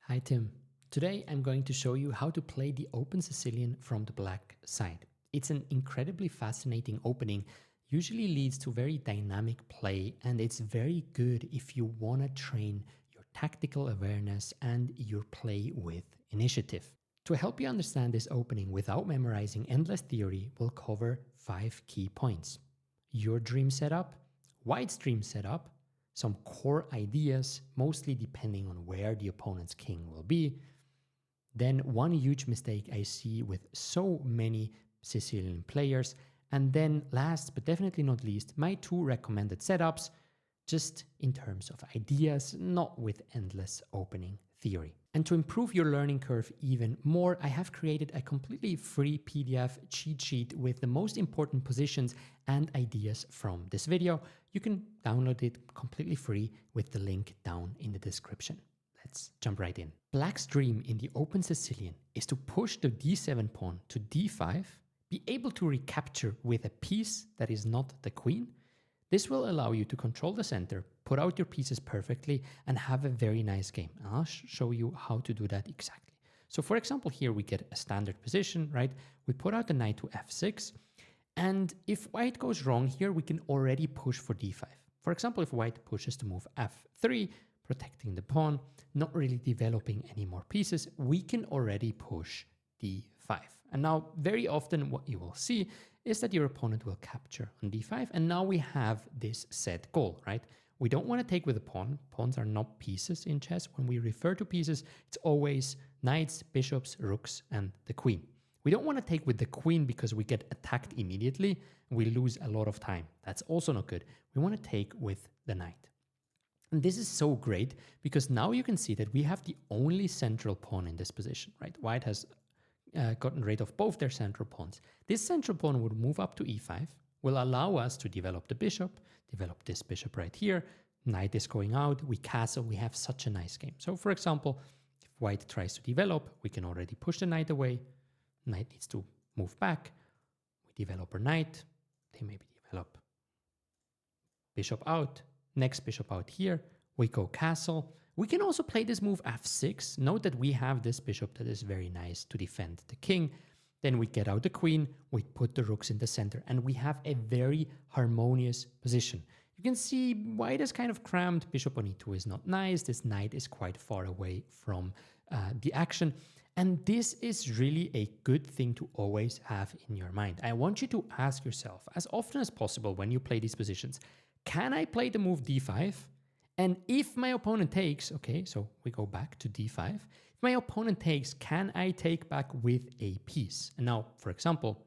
Hi Tim. Today I'm going to show you how to play the open Sicilian from the black side. It's an incredibly fascinating opening, usually leads to very dynamic play, and it's very good if you want to train your tactical awareness and your play with initiative. To help you understand this opening without memorizing endless theory, we'll cover 5 key points. Your dream setup, White's dream setup, some core ideas, mostly depending on where the opponent's king will be. Then one huge mistake I see with so many Sicilian players. And then last but definitely not least, my 2 recommended setups, just in terms of ideas, not with endless opening theory. And to improve your learning curve even more, I have created a completely free PDF cheat sheet with the most important positions and ideas from this video. You can download it completely free with the link down in the description. Let's jump right in. Black's dream in the open Sicilian is to push the d7 pawn to d5, be able to recapture with a piece that is not the queen. This will allow you to control the center, put out your pieces perfectly, and have a very nice game. And I'll show you how to do that exactly. So for example, here we get a standard position, right? We put out the knight to f6, and if white goes wrong here, we can already push for d5. For example, if white pushes to move f3, protecting the pawn, not really developing any more pieces, we can already push d5. And now very often what you will see is that your opponent will capture on d5, and now we have this set goal, right? We don't want to take with a pawn. Pawns are not pieces in chess. When we refer to pieces, it's always knights, bishops, rooks, and the queen. We don't want to take with the queen because we get attacked immediately. We lose a lot of time. That's also not good. We want to take with the knight. And this is so great because now you can see that we have the only central pawn in this position, right? White has gotten rid of both their central pawns. This central pawn would move up to e5, will allow us to develop the bishop, develop this bishop right here. Knight is going out, we castle, we have such a nice game. So for example, if white tries to develop, we can already push the knight away. Knight needs to move back. We develop our knight. They maybe develop bishop out. Next bishop out here. We go castle. We can also play this move f6. Note that we have this bishop that is very nice to defend the king. Then we get out the queen, we put the rooks in the center, and we have a very harmonious position. You can see white is kind of cramped. Bishop on e2 is not nice. This knight is quite far away from the action. And this is really a good thing to always have in your mind. I want you to ask yourself, as often as possible when you play these positions, can I play the move d5? And if my opponent takes, okay, so we go back to d5. If my opponent takes, can I take back with a piece? And now, for example,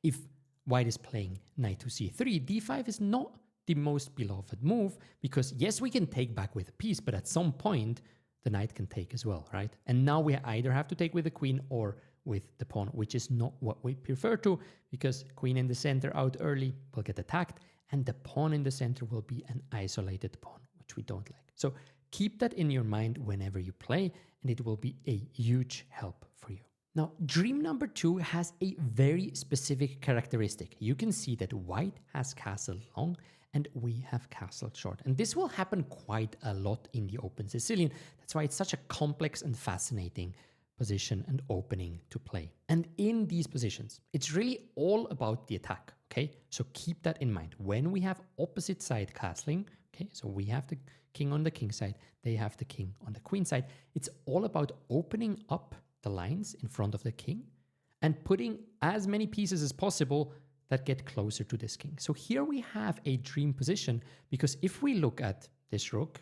if white is playing knight to c3, d5 is not the most beloved move because yes, we can take back with a piece, but at some point the knight can take as well, right? And now we either have to take with the queen or with the pawn, which is not what we prefer to because queen in the center out early will get attacked and the pawn in the center will be an isolated pawn, which we don't like. So keep that in your mind whenever you play and it will be a huge help for you. Now, dream number 2 has a very specific characteristic. You can see that white has castled long and we have castled short. And this will happen quite a lot in the open Sicilian. That's why it's such a complex and fascinating position and opening to play. And in these positions, it's really all about the attack, okay? So keep that in mind. When we have opposite side castling, okay, so we have the king on the king side, they have the king on the queen side, it's all about opening up the lines in front of the king and putting as many pieces as possible that get closer to this king. So here we have a dream position because if we look at this rook,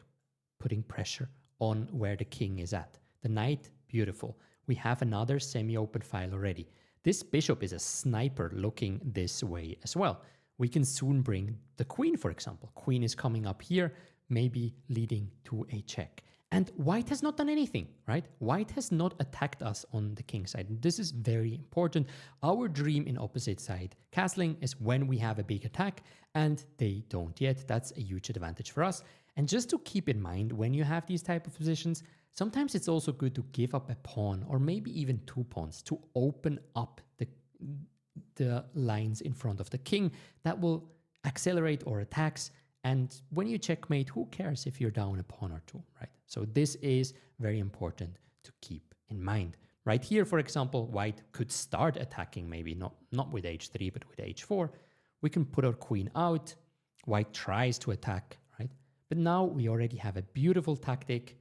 putting pressure on where the king is at, the knight, beautiful. We have another semi-open file already. This bishop is a sniper looking this way as well. We can soon bring the queen, for example. Queen is coming up here, maybe leading to a check. And white has not done anything, right? White has not attacked us on the king side. This is very important. Our dream in opposite side castling is when we have a big attack and they don't yet. That's a huge advantage for us. And just to keep in mind, when you have these type of positions, sometimes it's also good to give up a pawn or maybe even 2 pawns to open up the lines in front of the king that will accelerate our attacks And when you checkmate, who cares if you're down a pawn or two, right? So this is very important to keep in mind. Right here, for example, white could start attacking, maybe not with h3, but with h4. We can put our queen out. White tries to attack, right? But now we already have a beautiful tactic.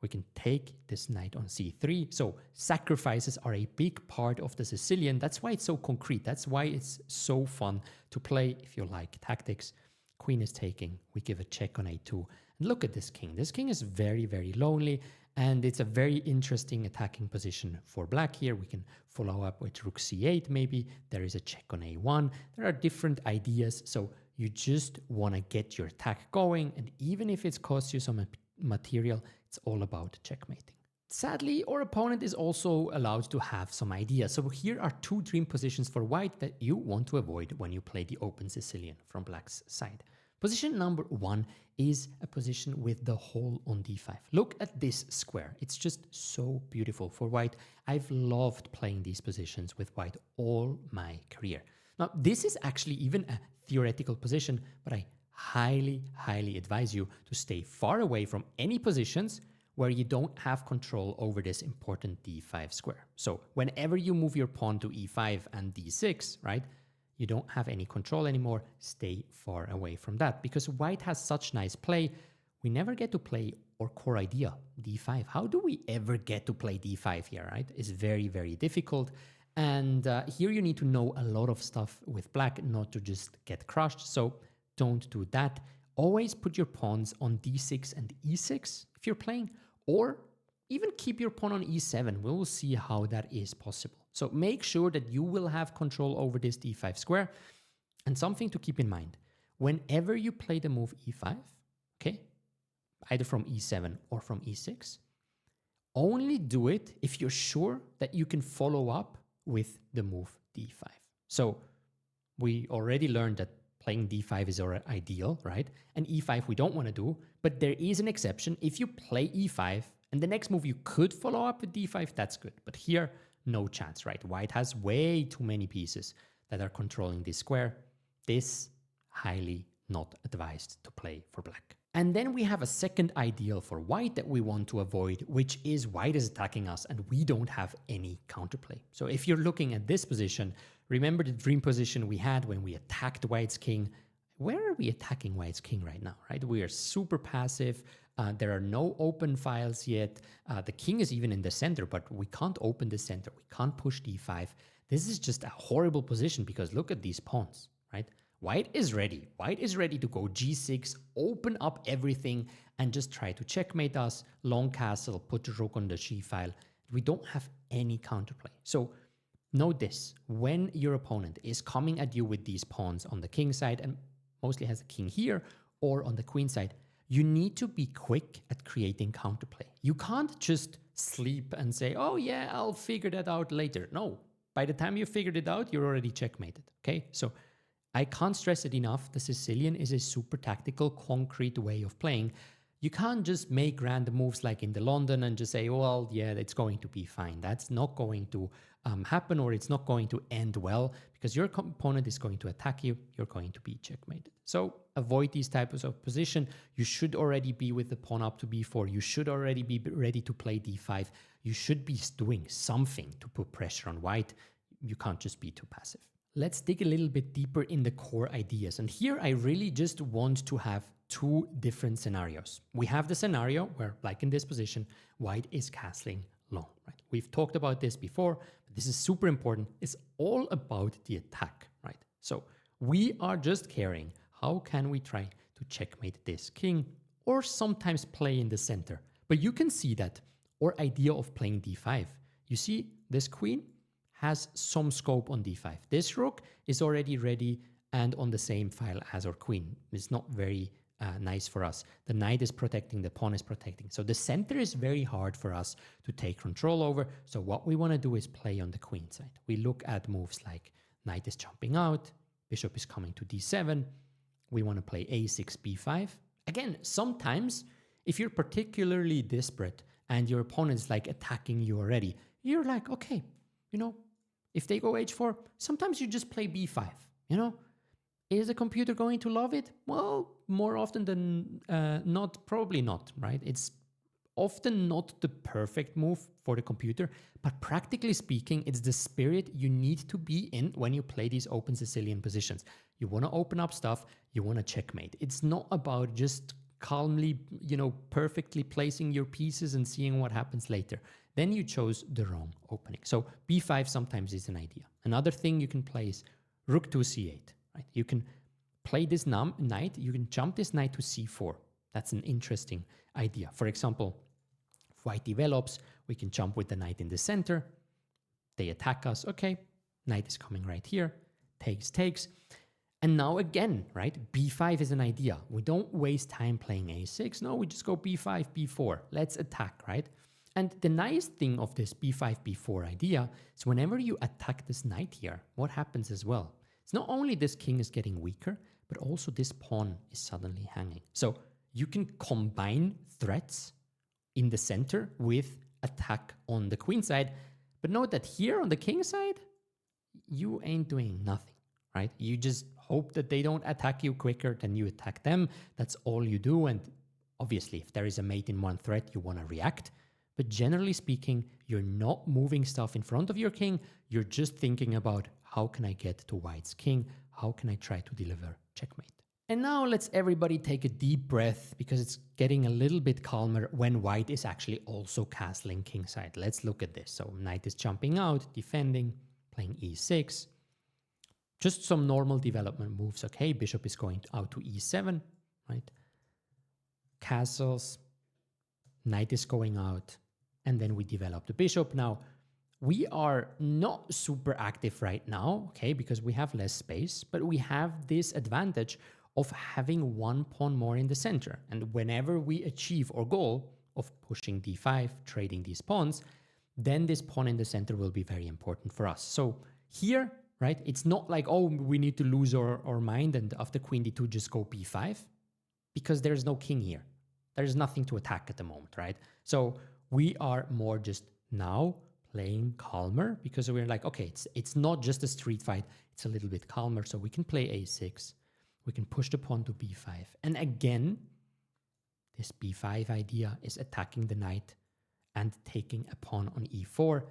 We can take this knight on c3. So sacrifices are a big part of the Sicilian. That's why it's so concrete. That's why it's so fun to play if you like tactics. Queen is taking. We give a check on a2. And look at this king. This king is very, very lonely. And it's a very interesting attacking position for black here. We can follow up with rook c8 maybe. There is a check on a1. There are different ideas. So you just want to get your attack going. And even if it costs you some material, it's all about checkmating. Sadly, our opponent is also allowed to have some ideas. So here are two dream positions for white that you want to avoid when you play the open Sicilian from black's side. Position number one is a position with the whole on d5. Look at this square. It's just so beautiful for white. I've loved playing these positions with white all my career. Now, this is actually even a theoretical position, but I highly, highly advise you to stay far away from any positions where you don't have control over this important d5 square. So whenever you move your pawn to e5 and d6, right, you don't have any control anymore. Stay far away from that because white has such nice play. We never get to play our core idea, d5. How do we ever get to play d5 here, right? It's very, very difficult. And here you need to know a lot of stuff with black, not to just get crushed. So don't do that. Always put your pawns on d6 and e6 if you're playing, or even keep your pawn on e7. We will see how that is possible. So make sure that you will have control over this d5 square. And something to keep in mind, whenever you play the move e5, okay, either from e7 or from e6, only do it if you're sure that you can follow up with the move d5. So we already learned that playing d5 is our ideal, right? And e5 we don't want to do, but there is an exception. If you play e5 and the next move you could follow up with d5, that's good. But here, no chance, right? White has way too many pieces that are controlling this square. This highly not advised to play for black. And then we have a second ideal for white that we want to avoid, which is white is attacking us and we don't have any counterplay. So if you're looking at this position, remember the dream position we had when we attacked white's king. Where are we attacking white's king right now, right? We are super passive. There are no open files yet. The king is even in the center, but we can't open the center. We can't push d5. This is just a horrible position because look at these pawns, right? White is ready. White is ready to go g6, open up everything, and just try to checkmate us. Long castle, put the rook on the g file. We don't have any counterplay. So note this. When your opponent is coming at you with these pawns on the king side, and mostly has the king here, or on the queen side, you need to be quick at creating counterplay. You can't just sleep and say, oh yeah, I'll figure that out later. No, by the time you figured it out, you're already checkmated, okay? So I can't stress it enough. The Sicilian is a super tactical, concrete way of playing. You can't just make random moves like in the London and just say, well, yeah, it's going to be fine. That's not going to happen, or it's not going to end well because your opponent is going to attack you. You're going to be checkmated. So avoid these types of position. You should already be with the pawn up to b4. You should already be ready to play d5. You should be doing something to put pressure on white. You can't just be too passive. Let's dig a little bit deeper in the core ideas. And here I really just want to have two different scenarios. We have the scenario where, like in this position, white is castling long, right? We've talked about this before, but this is super important. It's all about the attack, right? So we are just caring, how can we try to checkmate this king, or sometimes play in the center? But you can see that our idea of playing d5, you see this queen has some scope on d5. This rook is already ready and on the same file as our queen. It's not very nice for us. The knight is protecting, the pawn is protecting. So the center is very hard for us to take control over. So what we want to do is play on the queen side. We look at moves like knight is jumping out, bishop is coming to d7. We want to play a6, b5. Again, sometimes if you're particularly desperate and your opponent is like attacking you already, you're like, okay, you know, if they go h4, sometimes you just play b5, you know? Is the computer going to love it? Well, more often than not, probably not, right? It's often not the perfect move for the computer, but practically speaking, it's the spirit you need to be in when you play these open Sicilian positions. You want to open up stuff, you want to checkmate. It's not about just calmly, perfectly placing your pieces and seeing what happens later. Then you chose the wrong opening. So b5 sometimes is an idea. Another thing you can play is rook to c8, right? You can play this knight, you can jump this knight to c4. That's an interesting idea. For example, if white develops, we can jump with the knight in the center. They attack us. Okay, knight is coming right here. Takes. And now again, right, b5 is an idea. We don't waste time playing a6. No, we just go b5, b4. Let's attack, right? And the nice thing of this b5, b4 idea is whenever you attack this knight here, what happens as well? It's not only this king is getting weaker, but also this pawn is suddenly hanging. So you can combine threats in the center with attack on the queen side. But note that here on the king side, you ain't doing nothing, right? You just hope that they don't attack you quicker than you attack them. That's all you do. And obviously, if there is a mate in one threat, you want to react. But generally speaking, you're not moving stuff in front of your king. You're just thinking about how can I get to white's king? How can I try to deliver checkmate? And now let's everybody take a deep breath because it's getting a little bit calmer when white is actually also castling kingside. Let's look at this. So knight is jumping out, defending, playing e6. Just some normal development moves. Okay, bishop is going out to e7, right? Castles, knight is going out, and then we develop the bishop. Now, we are not super active right now, okay, because we have less space, but we have this advantage of having one pawn more in the center. And whenever we achieve our goal of pushing d5, trading these pawns, then this pawn in the center will be very important for us. So here, right, it's not like, oh, we need to lose our mind and after queen d2 just go b5, because there's no king here. There's nothing to attack at the moment, right? So we are more just now playing calmer because we're like, okay, it's not just a street fight. It's a little bit calmer. So we can play a6. We can push the pawn to b5. And again, this b5 idea is attacking the knight and taking a pawn on e4.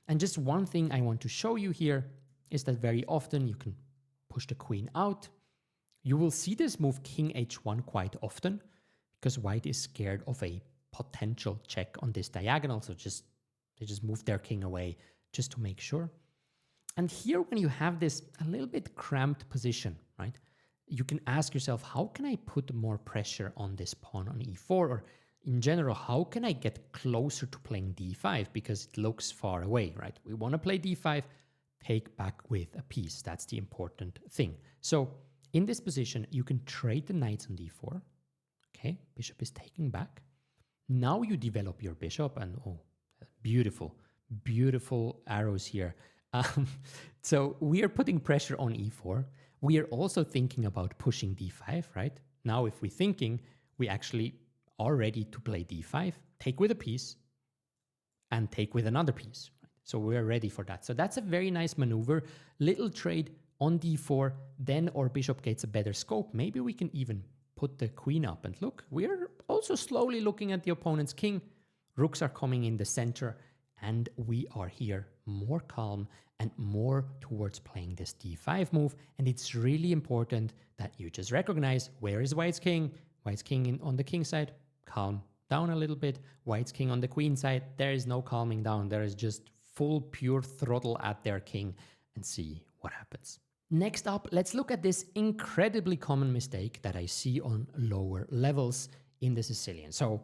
And just one thing I want to show you here is that very often you can push the queen out. You will see this move king h1 quite often because white is scared of a potential check on this diagonal. So they just move their king away just to make sure. And here when you have this a little bit cramped position, right, you can ask yourself, how can I put more pressure on this pawn on e4? Or in general, how can I get closer to playing d5? Because it looks far away, right? We want to play d5, take back with a piece. That's the important thing. So in this position, you can trade the knights on d4. Okay, bishop is taking back. Now you develop your bishop and oh, beautiful, beautiful arrows here. So we are putting pressure on e4. We are also thinking about pushing d5, right? Now if we're thinking, we actually are ready to play d5, take with a piece, and take with another piece. Right? So we're ready for that. So that's a very nice maneuver. Little trade on d4, then our bishop gets a better scope. Maybe we can even put the queen up. And look, we're also slowly looking at the opponent's king. Rooks are coming in the center, and we are here more calm and more towards playing this d5 move. And it's really important that you just recognize where is white's king. White's king on the king side, calm down a little bit. White's king on the queen side, there is no calming down. There is just full pure throttle at their king and see what happens. Next up, let's look at this incredibly common mistake that I see on lower levels in the Sicilian. So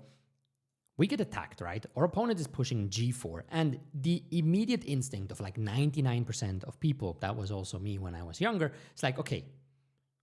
we get attacked, right? Our opponent is pushing g4, and the immediate instinct of like 99% of people, that was also me when I was younger, it's like, okay,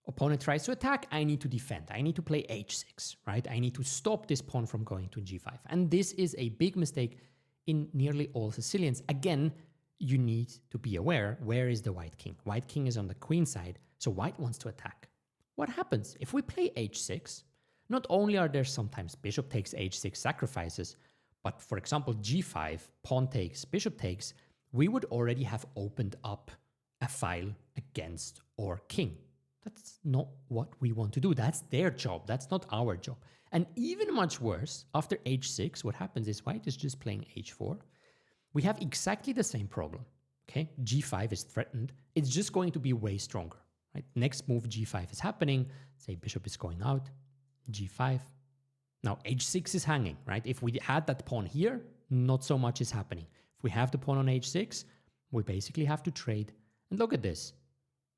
opponent tries to attack, I need to defend. I need to play h6, right? I need to stop this pawn from going to g5. And this is a big mistake in nearly all Sicilians. Again, you need to be aware, where is the white king? White king is on the queen side, so white wants to attack. What happens? If we play h6, not only are there sometimes bishop takes h6 sacrifices, but for example, g5, pawn takes, bishop takes, we would already have opened up a file against our king. That's not what we want to do. That's their job. That's not our job. And even much worse, after h6, what happens is white is just playing h4. We have exactly the same problem. Okay, g5 is threatened. It's just going to be way stronger. Right? Next move, g5 is happening. Say bishop is going out, g5. Now h6 is hanging, right? If we had that pawn here, not so much is happening. If we have the pawn on h6, we basically have to trade. And look at this.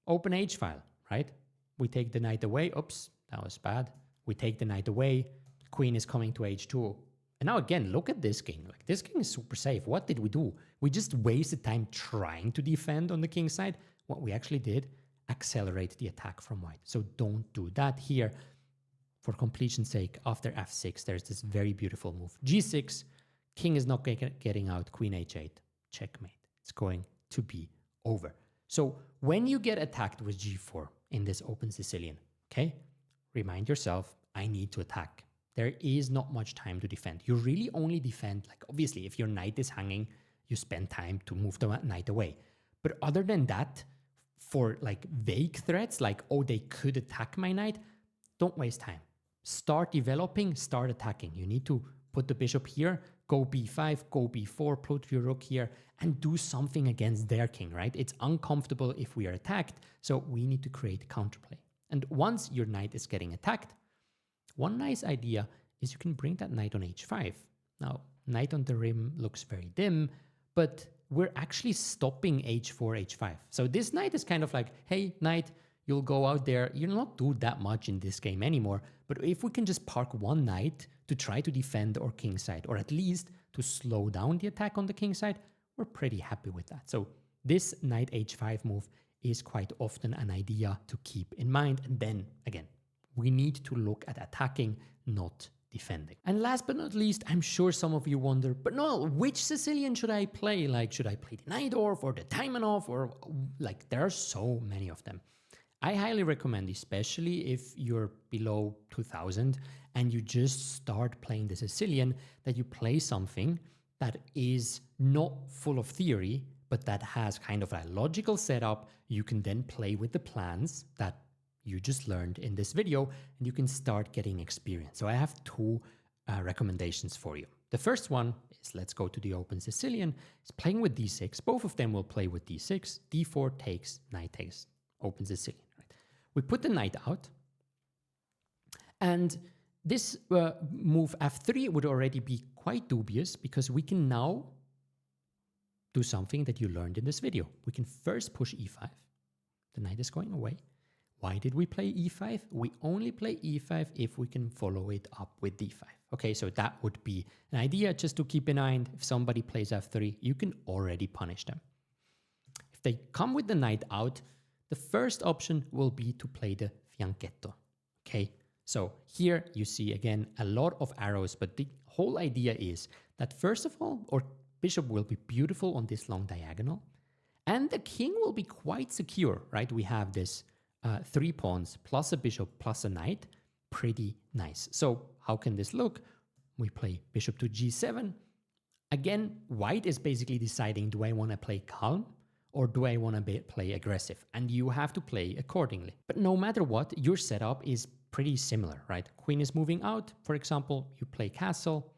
Open h file, right? We take the knight away. Oops, that was bad. We take the knight away. Queen is coming to h2. And now again, look at this king. Like, this king is super safe. What did we do? We just wasted time trying to defend on the king side. What we actually did, accelerate the attack from white. So don't do that here. For completion's sake, after f6, there's this very beautiful move. g6, king is not getting out, queen h8, checkmate. It's going to be over. So when you get attacked with g4 in this open Sicilian, okay, remind yourself, I need to attack. There is not much time to defend. You really only defend, like obviously if your knight is hanging, you spend time to move the knight away. But other than that, for like vague threats, like, oh, they could attack my knight, don't waste time. Start developing, start attacking. You need to put the bishop here, go b5, go b4, put your rook here, and do something against their king, right? It's uncomfortable if we are attacked, so we need to create counterplay. And once your knight is getting attacked, one nice idea is you can bring that knight on h5. Now, knight on the rim looks very dim, but we're actually stopping h4, h5. So this knight is kind of like, hey, knight, you'll go out there, you'll not do that much in this game anymore, but if we can just park one knight to try to defend our king side, or at least to slow down the attack on the king side, we're pretty happy with that. So this knight h5 move is quite often an idea to keep in mind. And then, again, we need to look at attacking, not defending. And last but not least, I'm sure some of you wonder, but Noel, which Sicilian should I play? Like, should I play the Najdorf or the Taimanov, or like, there are so many of them. I highly recommend, especially if you're below 2000 and you just start playing the Sicilian, that you play something that is not full of theory, but that has kind of a logical setup. You can then play with the plans that you just learned in this video, and you can start getting experience. So I have two recommendations for you. The first one is, let's go to the open Sicilian. It's playing with d6. Both of them will play with d6. d4 takes, knight takes, open Sicilian. Right? We put the knight out, and this move f3 would already be quite dubious, because we can now do something that you learned in this video. We can first push e5. The knight is going away. Why did we play e5? We only play e5 if we can follow it up with d5. Okay, so that would be an idea just to keep in mind. If somebody plays f3, you can already punish them. If they come with the knight out, the first option will be to play the fianchetto. Okay, so here you see again a lot of arrows, but the whole idea is that first of all, our bishop will be beautiful on this long diagonal, and the king will be quite secure, right? We have this 3 pawns plus a bishop plus a knight, pretty nice. So how can this look? We play bishop to g7. Again, white is basically deciding, do I want to play calm or do I want to play aggressive? And you have to play accordingly. But no matter what, your setup is pretty similar, right? Queen is moving out. For example, you play castle,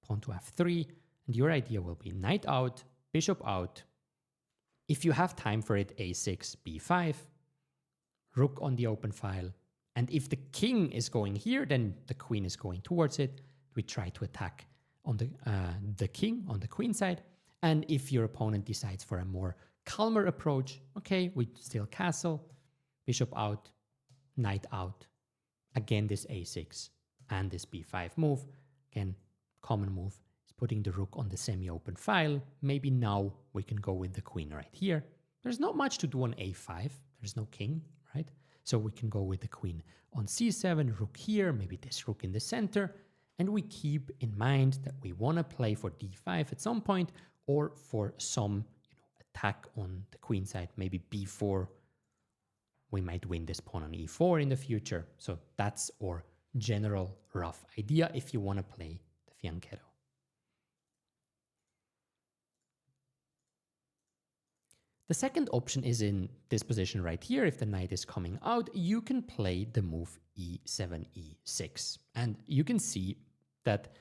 pawn to f3, and your idea will be knight out, bishop out. If you have time for it, a6, b5, rook on the open file. And if the king is going here, then the queen is going towards it. We try to attack on the king on the queen side. And if your opponent decides for a more calmer approach, okay, we still castle, bishop out, knight out. Again, this a6 and this b5 move. Again, common move is putting the rook on the semi-open file. Maybe now we can go with the queen right here. There's not much to do on a5. There's no king, right? So we can go with the queen on c7, rook here, maybe this rook in the center. And we keep in mind that we want to play for d5 at some point, or for some attack on the queen side, maybe b4. We might win this pawn on e4 in the future. So that's our general rough idea if you want to play the fianchetto. The second option is in this position right here. If the knight is coming out, you can play the move e7, e6. And you can see that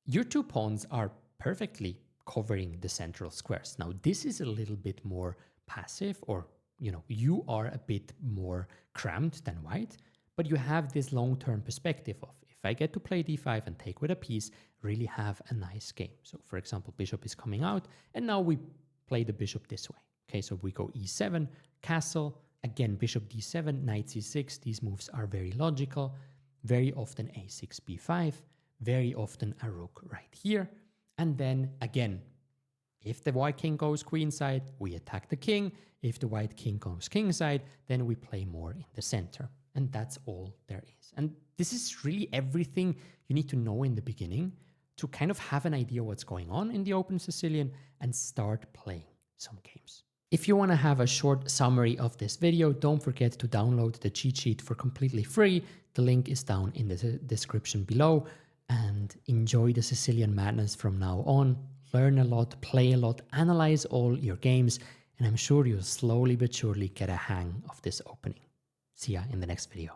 your two pawns are perfectly covering the central squares. Now, this is a little bit more passive, or, you are a bit more cramped than white, but you have this long-term perspective of, if I get to play d5 and take with a piece, really have a nice game. So, for example, bishop is coming out, and now we play the bishop this way. Okay, so we go e7, castle, again, bishop d7, knight c6. These moves are very logical. Very often a6, b5, very often a rook right here. And then again, if the white king goes queenside, we attack the king. If the white king goes kingside, then we play more in the center. And that's all there is. And this is really everything you need to know in the beginning to kind of have an idea what's going on in the Open Sicilian and start playing some games. If you want to have a short summary of this video, don't forget to download the cheat sheet for completely free. The link is down in the description below. And enjoy the Sicilian madness from now on. Learn a lot, play a lot, analyze all your games, and I'm sure you'll slowly but surely get a hang of this opening. See ya in the next video.